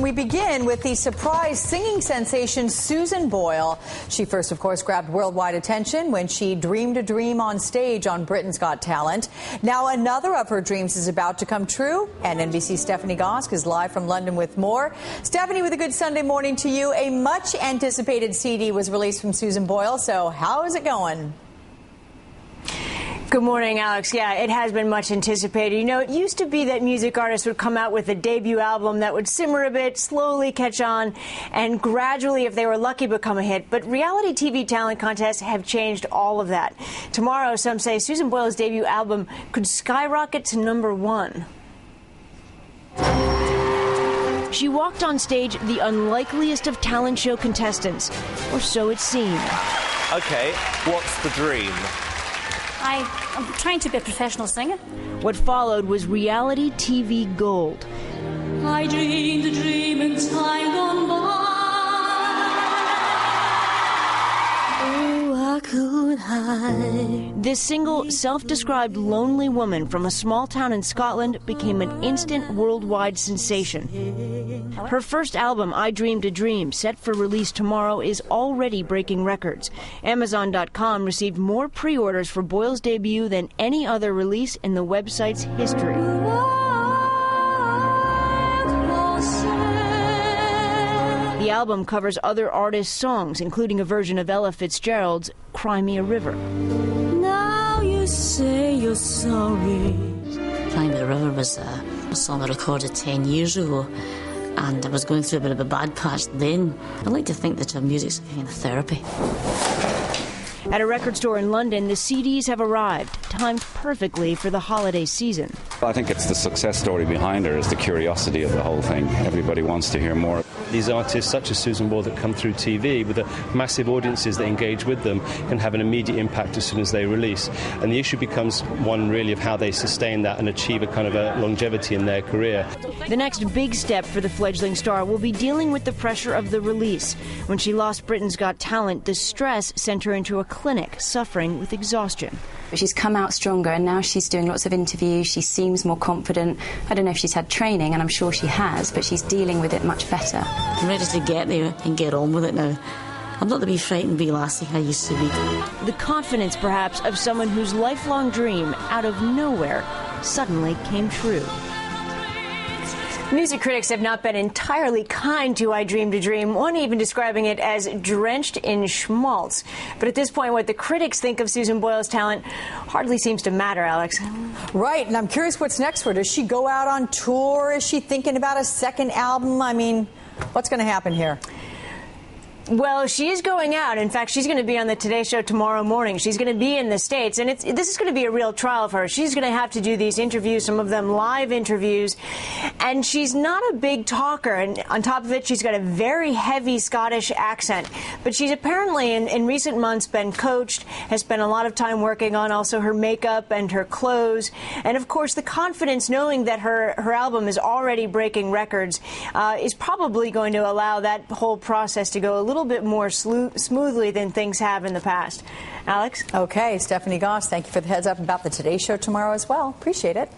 We begin with the surprise singing sensation Susan Boyle. She first, of course, grabbed worldwide attention when she dreamed a dream on stage on Britain's Got Talent. Now another of her dreams is about to come true, and NBC's Stephanie Gosk is live from London with more. Stephanie, with a good Sunday morning to you. A much-anticipated CD was released from Susan Boyle, so how is it going? Good morning, Alex. Yeah, it has been much anticipated. You know, it used to be that music artists would come out with a debut album that would simmer a bit, slowly catch on, and gradually, if they were lucky, become a hit. But reality TV talent contests have changed all of that. Tomorrow, some say Susan Boyle's debut album could skyrocket to #1. She walked on stage the unlikeliest of talent show contestants, or so it seemed. Okay, what's the dream? I'm trying to be a professional singer. What followed was reality TV gold. I dreamed a dream in time gone by. Oh, I could hide. This single, self-described lonely woman from a small town in Scotland became an instant worldwide sensation. Her first album, I Dreamed a Dream, set for release tomorrow, is already breaking records. Amazon.com received more pre-orders for Boyle's debut than any other release in the website's history. The album covers other artists' songs, including a version of Ella Fitzgerald's Cry Me a River. Now you say you're sorry. Cry Me a River was a song I recorded 10 years ago, and I was going through a bit of a bad patch then. I like to think that music's a kind of therapy. At a record store in London, the CDs have arrived, timed perfectly for the holiday season. I think it's the success story behind her, is the curiosity of the whole thing. Everybody wants to hear more. These artists such as Susan Boyle that come through TV with the massive audiences that engage with them can have an immediate impact as soon as they release. And the issue becomes one really of how they sustain that and achieve a kind of a longevity in their career. The next big step for the fledgling star will be dealing with the pressure of the release. When she lost Britain's Got Talent, the stress sent her into a clinic, suffering with exhaustion. She's come out stronger, and now she's doing lots of interviews. She seems more confident. I don't know if she's had training, and I'm sure she has, but she's dealing with it much better. I'm ready to get there and get on with it now. I'm not the wee frightened wee lassie I used to be. The confidence, perhaps, of someone whose lifelong dream, out of nowhere, suddenly came true. Music critics have not been entirely kind to I Dreamed a Dream, one even describing it as drenched in schmaltz. But at this point, what the critics think of Susan Boyle's talent hardly seems to matter, Alex. Right, and I'm curious what's next for her. Does she go out on tour? Is she thinking about a second album? I mean, what's going to happen here? Well, she is going out. In fact, she's going to be on the Today Show tomorrow morning. She's going to be in the States, and this is going to be a real trial for her. She's going to have to do these interviews, some of them live interviews, and she's not a big talker. And on top of it, she's got a very heavy Scottish accent. But she's apparently, in recent months, been coached, has spent a lot of time working on also her makeup and her clothes, and of course, the confidence knowing that her album is already breaking records is probably going to allow that whole process to go a little bit more smoothly than things have in the past. Alex? Okay, Stephanie Goss, thank you for the heads up about the Today Show tomorrow as well. Appreciate it.